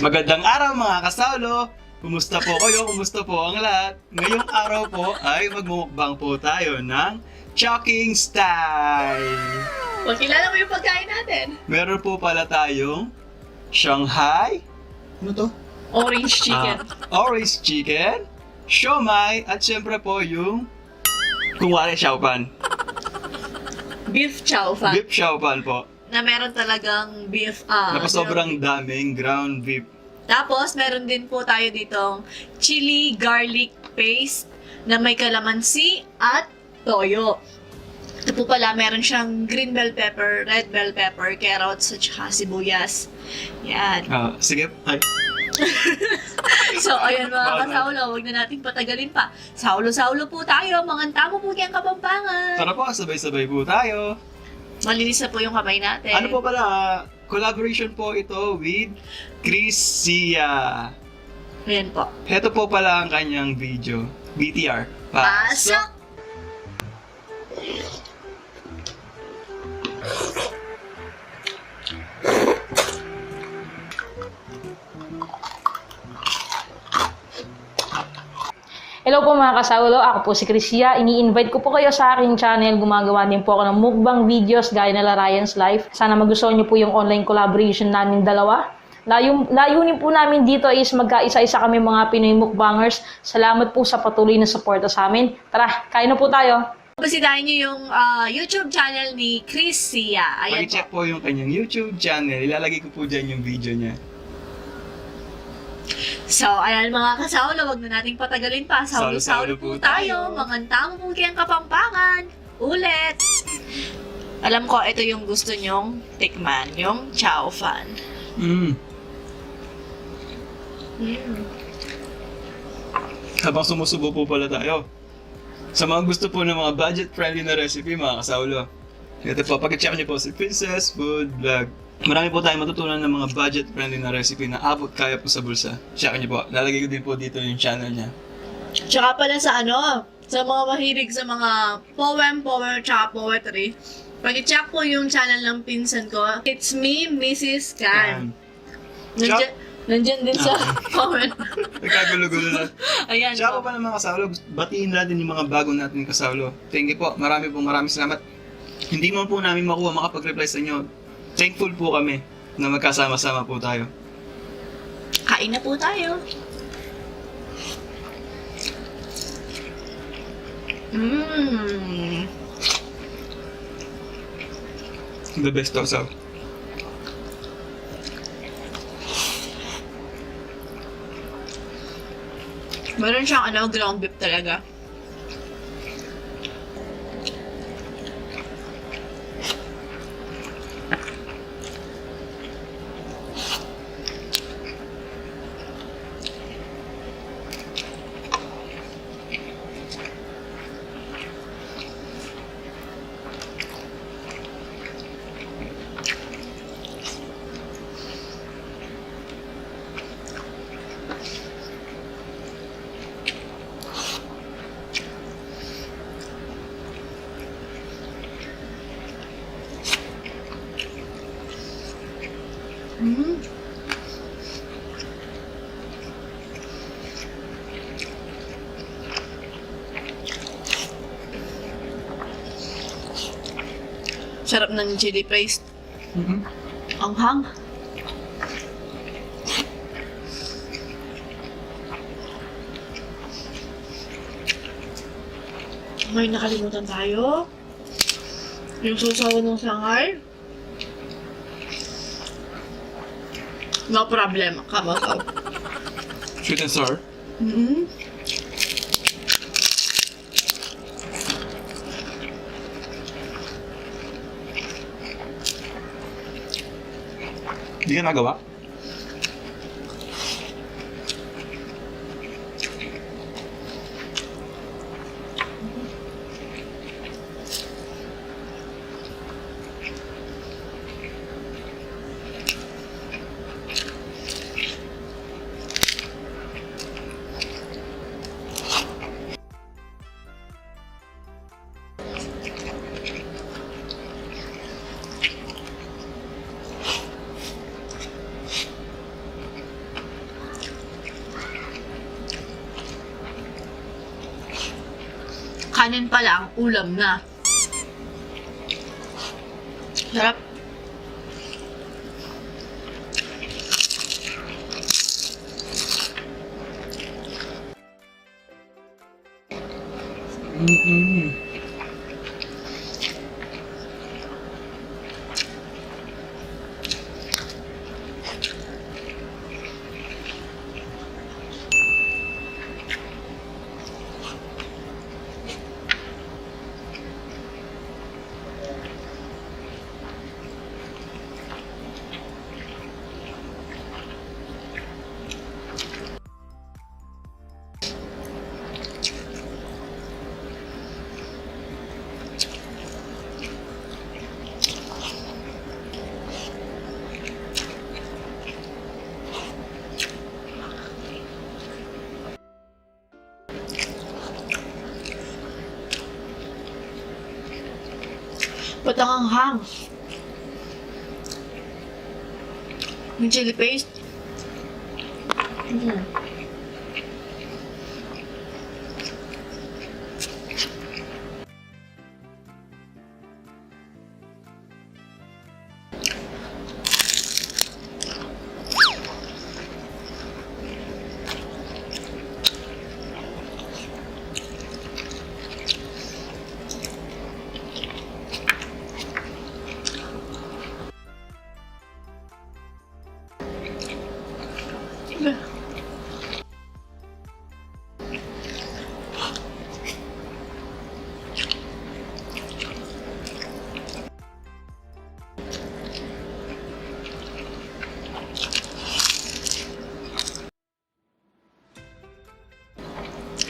Magandang araw mga kasaulo! Kumusta po kayo? Kumusta po ang lahat? Ngayong araw po ay magmumukbang po tayo ng Chowking Style! Magkilala mo yung pagkain natin. Meron po pala tayong Shanghai, ano to? Orange chicken. Orange chicken, siomai, at syempre po yung kunwari xiaopan. Beef chow fan. Beef xiaopan po. Na meron talagang beef. Na sobrang daming ground beef. Tapos, meron din po tayo ditong chili garlic paste na may kalamansi at toyo. Ito po pala, meron siyang green bell pepper, red bell pepper, carrots, at saka sibuyas. Yan. Sige, ay. So, ayan mga kasaulo, huwag na natin patagalin pa. Saulo-saulo po tayo, mga tamo po kayang Kapampangan. Tara po, sabay-sabay po tayo. Malinis na po yung kamay natin. Ano po pala, collaboration po ito with Chris Sia. Ayan po. Ito po pala ang kanyang video. BTR. Pasok! Hello po mga kasaulo, ako po si Crisia. Ini-invite ko po kayo sa aking channel. Gumagawa din po ako ng mukbang videos gaya nila Ryan's Life. Sana magustuhan niyo po yung online collaboration namin dalawa. Layunin po namin dito is magkaisa-isa kami mga Pinoy mukbangers. Salamat po sa patuloy na suporta sa amin. Tara, kain na po tayo. Bisitahin niyo yung YouTube channel ni Chris Sia. Ayan Pag-check po yung kanyang YouTube channel. Ilalagay ko po dyan yung video niya. So, ayan mga kasaulo, wag na nating patagalin pa. Saulo-saulo po tayo. Mga tamo po kayang Kapampangan. Ulit! Alam ko, ito yung gusto nyong tikman. Yung chow fan. Habang sumusubo po pala tayo. Sa mga gusto po ng mga budget-friendly na recipe, mga kasaulo. Ito po, pag-check niyo po si Princess Food Vlog. Marami po tayong matutunan ng mga budget-friendly na recipe na abot kaya po sa bulsa. Check niyo po. Lalagay ko din po dito yung channel niya. Tsaka pala sa sa mga mahilig sa mga poem, tsaka poetry. Pag-check po yung channel ng pinsan ko. It's me, Mrs. Can. Nandyan din sa comment. Nagkagulo-gulo na. Ayan Tsaka po. po pala mga kasaulo, batiin natin yung mga bago natin kasaulo. Thank you po. Maraming salamat. Hindi man po namin makapag-reply sa inyo. Thankful po kami na magkasama-sama po tayo. Kain na po tayo. The best also. Meron siyang ground beef talaga. Sarap ng chili paste. Anghang. May nakalimutan tayo. Yung susaw ng Shanghai. No problem. Come on. Sweet and sour. Hindi ka nagawa? kanin pa lang, ulam na. Sarap. Mm-mm. Ba't ang anghang? Yung chili paste. Mm.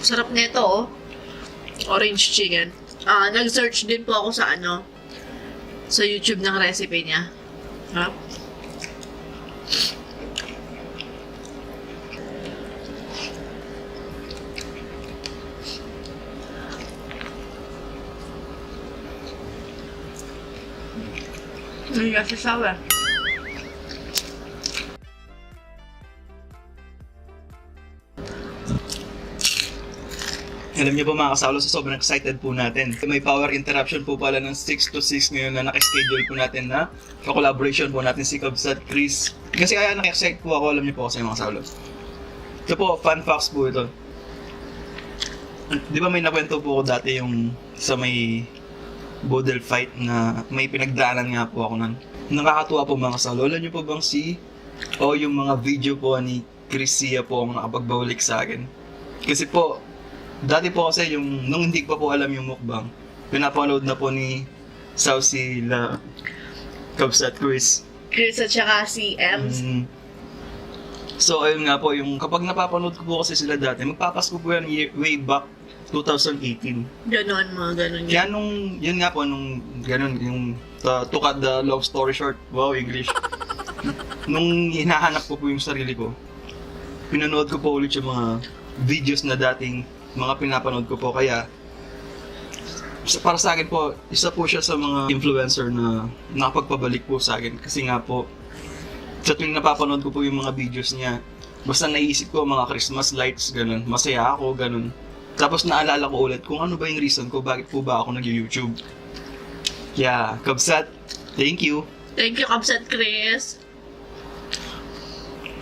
Sarap nito, oh. Orange chicken. Nag-search din po ako sa sa YouTube ng recipe niya. Sarap. Hindi kasi sawa. Alam niyo po mga kasalo, sa sobrang excited po natin. May power interruption po pala ng 6 to 6 ngayon na nakaschedule po natin na collaboration po natin si Cubs at Chris. Kasi kaya naka-excite po ako, alam niyo po kasi mga kasalo. Ito po, fun facts po ito. Di ba may nakwento po ako dati yung sa may Bodel fight na may pinagdaanan nga po ako nun. Nakakatuwa po mga kasalo. Alam niyo po bang yung mga video po ni Chris Sia po ang nakapagbawalik sa akin. Kasi po, dati po kasi nung hindi ko pa po alam yung mukbang, pinapanood na po ni Saucy la Cubs at Chris. Chris at saka si Ems. So ayun nga po, yung kapag napapanood ko po kasi sila dati, magpapasko po yan way back 2018. Ganon, mga ganon Kaya yun nga po, ganon, to cut the long story short, wow, English. Nung hinahanap ko po yung sarili ko, pinanood ko po ulit yung mga videos na dating mga pinapanood ko po. Kaya para sa akin po, isa po siya sa mga influencer na nakapagpabalik po sa akin. Kasi nga po, sa tuwing napapanood ko po yung mga videos niya, basta naisip ko mga Christmas lights, ganun, masaya ako, ganun. Tapos naalala ko ulit kung ano ba yung reason ko, bakit po ba ako nag-YouTube. Yeah, Kabsat, thank you. Thank you, Kapsat Chris.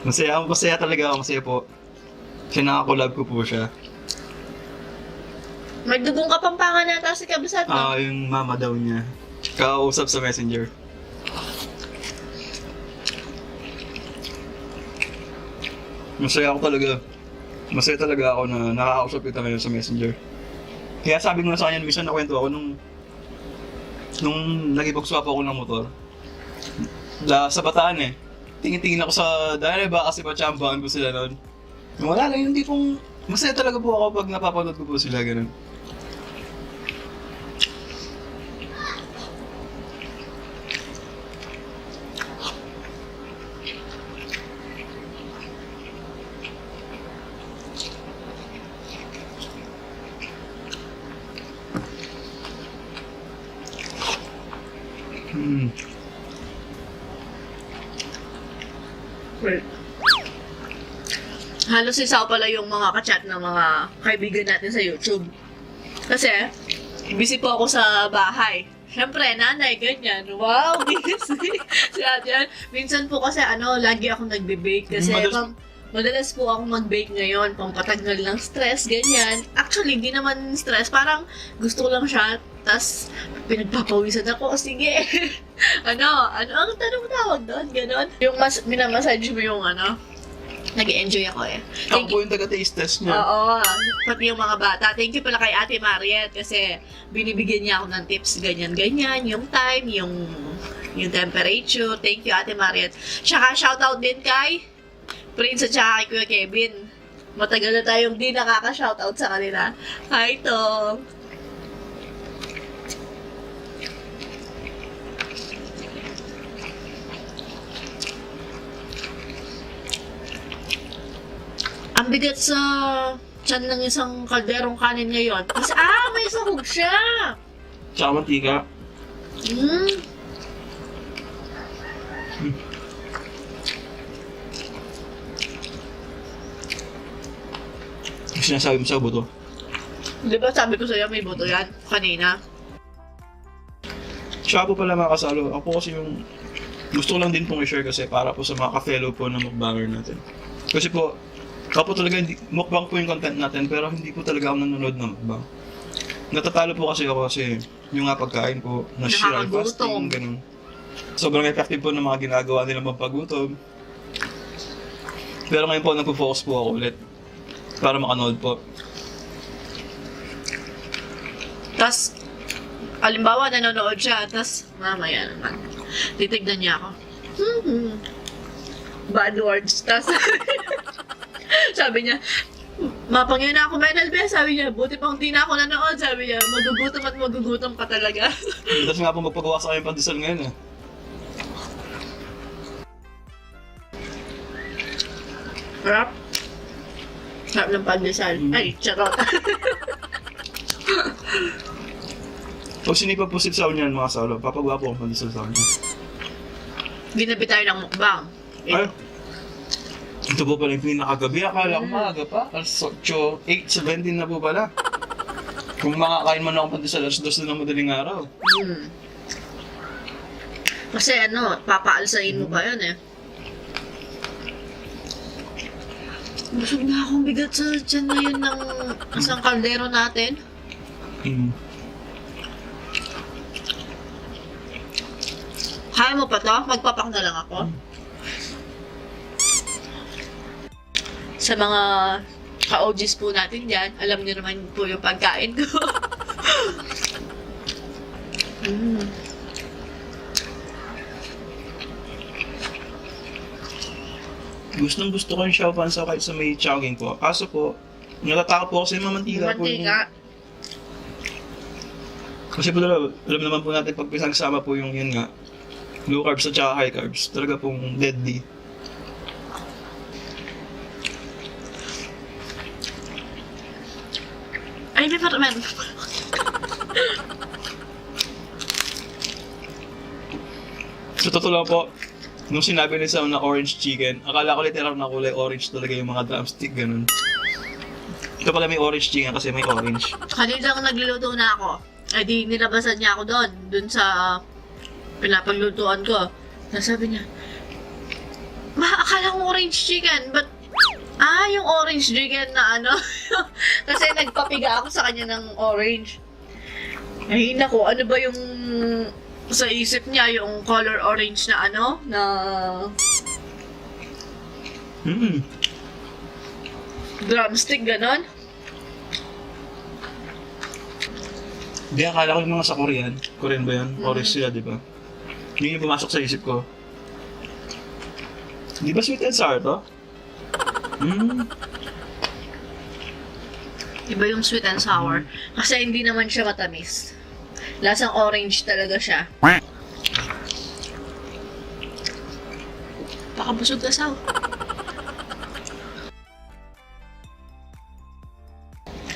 Masaya talaga ako, masaya po. Kasi nakakolab ko po siya. May dugong kapampangan nata si Kapsat, no? Yung mama daw niya. Kausap sa messenger. Masaya talaga ako na nakakausap kita ngayon sa messenger. Kaya sabi ko na sa kanya, minsan nakwento ako nung nag-ipag-swap ako ng motor. Sa Bataan eh. Tingin-tingin ako sa dahil ba kasi patsambahan ko sila noon. Wala lang, yung tipong masaya talaga po ako pag napapanood ko po sila ganun. Right. Halos isa pala yung mga kachat ng mga kaibigan natin sa YouTube. Kasi, busy po ako sa bahay. Siyempre, nanay, ganyan. Wow, busy. Si ate yan. Minsan po kasi, lagi ako nagbe-bake. Kasi, madalas po ako mag-bake ngayon. Pampatanggal ng stress, ganyan. Actually, hindi naman stress. Parang gusto ko lang siya. Tapos, pinagpapawisan ako. Sige. Ang tanong tawag doon? Ganon. Yung minamassage mo yung nag-enjoy ako eh. Ako po yung taga-taste test niya. Oo, pati yung mga bata. Thank you pala kay Ate Mariet kasi binibigyan niya ako ng tips ganyan-ganyan, yung time, yung temperature. Thank you Ate Mariet. Tsaka shoutout din kay Prince at tsaka kay Kuya Kevin. Matagal na tayong di nakaka-shoutout sa kanila. Hi Tong! Ang bigat sa tiyan ng isang kalderong kanin ngayon. Kasi, may sahog siya! Tsaka mantika. Yung sinasabi mo sa buto. Di ba sabi ko sa'yo may buto yan kanina? Tsaka po pala mga kasalo, ako kasi yung gusto ko lang din pong i-share kasi para po sa mga ka-fellow po na mukbanger natin. Kasi po, ako po talaga, mukbang po yung content natin, pero hindi po talaga ako nanonood ng mukbang. Natatalo po kasi ako kasi yung nga pagkain po, na-share fasting, ganun. Sobrang effective po ng mga ginagawa nilang mampagutom. Pero ngayon po, nagpo-focus po ako ulit para makanood po. Tas, alimbawa nanonood siya, tas mamaya naman, titignan niya ako. Bad words. Tas, sabi niya, mapangyan na ako mental best, sabi niya, buti pang di na ako nanood, sabi niya, magugutom at magugutom ka talaga. Tapos nga po magpagawa sa kanyang pandesal ngayon eh. Sarap. Sarap ng pandesal. Ay, charot. Pag sinipa po si Saul niyan mga salo, papagawa po ang pandesal sa kanya. Ginabi tayo ng mukbang. Ay! Ito po pala yung pinakagabi. Akala ko maaga pa. Alas 8, 8:17 na po pala. Kung makakain man ako pandesal, alas 2 na ng madaling araw. Kasi papaalsain mo pa yun eh. Busog na akong bigat sa tiyan ngayon ng isang kaldero natin. Kaya mo pa to? Magpapak na lang ako. Sa mga ka-OGs po natin dyan, alam niyo naman po yung pagkain ko. Gustong gusto ko yung Xiao Fan sa kahit sa may Chowking po. Kaso po, natatakot po kasi yung mamantika po. Kasi po alam naman po natin pag pinagsama po yung yun nga, low carbs at saka high carbs, talaga pong deadly. Ay, may parang. So totoo lang po, nung sinabi ni Sam na orange chicken, akala ko literal na kulay orange talaga yung mga drumstick, ganun. Ito pala may orange chicken kasi may orange. Kanina nagluluto na ako. Eh di nilabasan niya ako doon sa pinapaglutuan ko. Nasabi niya, akala ko orange chicken, but yung orange chicken na kasi nagpapiga ako sa kanya ng orange. Ay, naku, ano ba yung sa isip niya, yung color orange na drumstick, ganon? Hindi, akala ko yung mga sa Korean. Korean ba yan? Orange sila, di ba? Hindi yung pumasok sa isip ko. Di ba sweet and sour to? Iba yung sweet and sour. Kasi hindi naman siya matamis. Lasang orange talaga siya. Baka busog ka, Saw.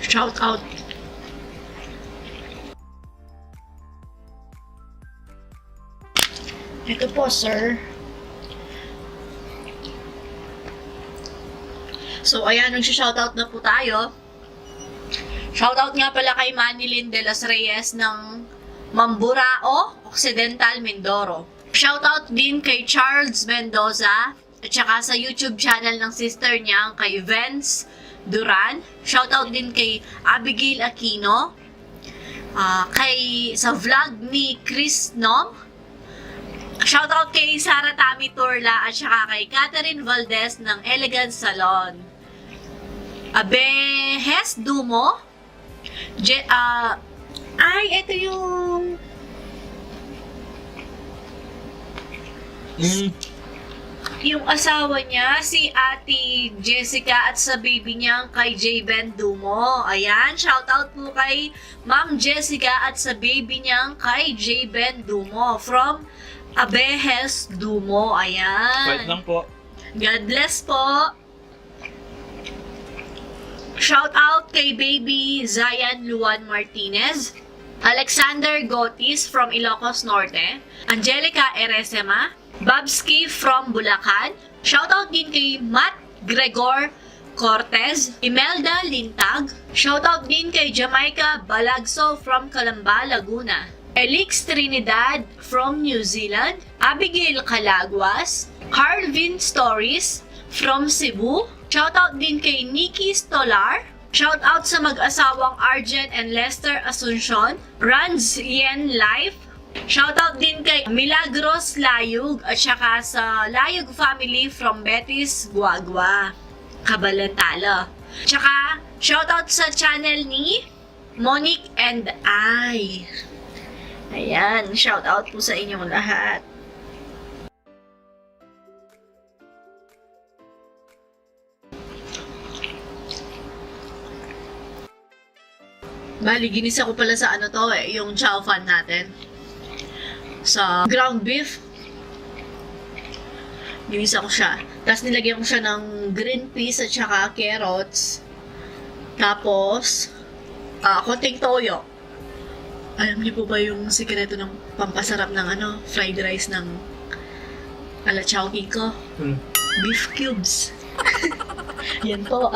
Shout out. Ito po, sir. So, ayan, nagsishoutout na po tayo. Shoutout nga pala kay Manilyn de los Reyes ng Mamburao, Occidental, Mindoro. Shoutout din kay Charles Mendoza at saka sa YouTube channel ng sister niya kay Vance Duran. Shoutout din kay Abigail Aquino. Sa vlog ni Chris Nom. Shoutout kay Sara Tami Torla at saka kay Catherine Valdez ng Elegant Salon. Abehes Dumo. Ito yung... Yung asawa niya, si Ate Jessica at sa baby niya kay J. Ben Dumo. Ayan, shoutout po kay Ma'am Jessica at sa baby niya kay J. Ben Dumo from Abehes Dumo. Ayan. Wait lang po. God bless po. Shoutout kay baby Zayan Luan Martinez, Alexander Gotis from Ilocos Norte, Angelica Eresema, Babski from Bulacan. Shoutout din kay Matt Gregor Cortez, Imelda Lintag. Shoutout din kay Jamaica Balagso from Calamba, Laguna. Elix Trinidad from New Zealand. Abigail Calaguas. Carlvin Stories from Cebu. Shoutout din kay Nikki Stolar. Shoutout sa mag-asawang Arjen and Lester Asuncion. Runs Yen Life. Shoutout din kay Milagros Layug at saka sa Layug family from Betis, Guagua, Cabalantala. Tsaka shoutout sa channel ni Monique and I. Ayan, shoutout po sa inyong lahat. Bali, ginisa ko pala sa yung chow fan natin. Sa ground beef. Ginisa ko siya. Tapos nilagyan ko siya ng green peas at saka carrots. Tapos, konting toyo. Alam niyo po ba yung sikreto ng pampasarap ng fried rice ng ala chowking ko? Beef cubes. Yan po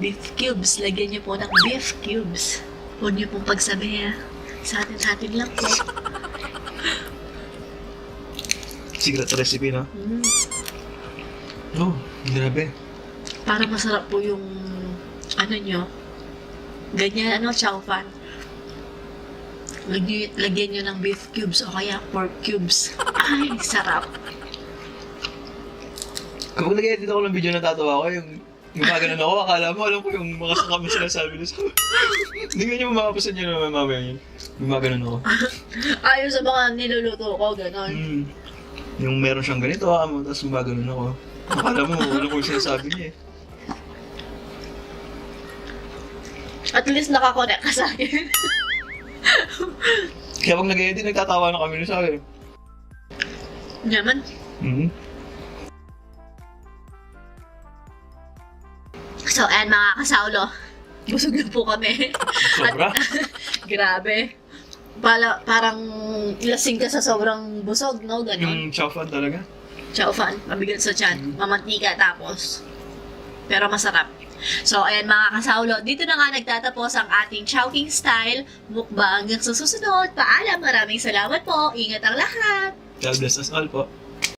beef cubes. Lagyan niyo po ng beef cubes. Huwag niyo pong pagsabi sa atin lang po. Secret recipe, no? Oh, grabe. Para masarap po yung nyo. Ganyan, chow fan. Lagyan nyo ng beef cubes o kaya pork cubes. Ay, sarap. Kapag nag-edit ako ng video, natatawa ko yung gumaganon ako, akala mo, alam ko yung mga sakami sinasabi nila. Hindi nga nyo mamapasan nyo naman mamaya yun. Gumaganon ako. Ayun sa mga niluluto ko, ganon. Yung meron siyang ganito, tapos gumaganon ako. Akala mo, alam ko yung sinasabi niya eh. At least nakakonect ka sa akin. Kaya pag nag-edit, nagtatawa na kami sa akin. Naman. So, ayan mga kasaulo. Busog na po kami. Sobra? Grabe. Parang lasing ka sa sobrang busog, no? Ganon. Yung chow fan talaga? Chow fan. Mabigat sa tiyan. Mamantika tapos. Pero masarap. So, ayan mga kasaulo. Dito na nga nagtatapos ang ating Chowking Style mukbang. Hanggang sa susunod. Paalam. Maraming salamat po. Ingat ang lahat. God bless us all po.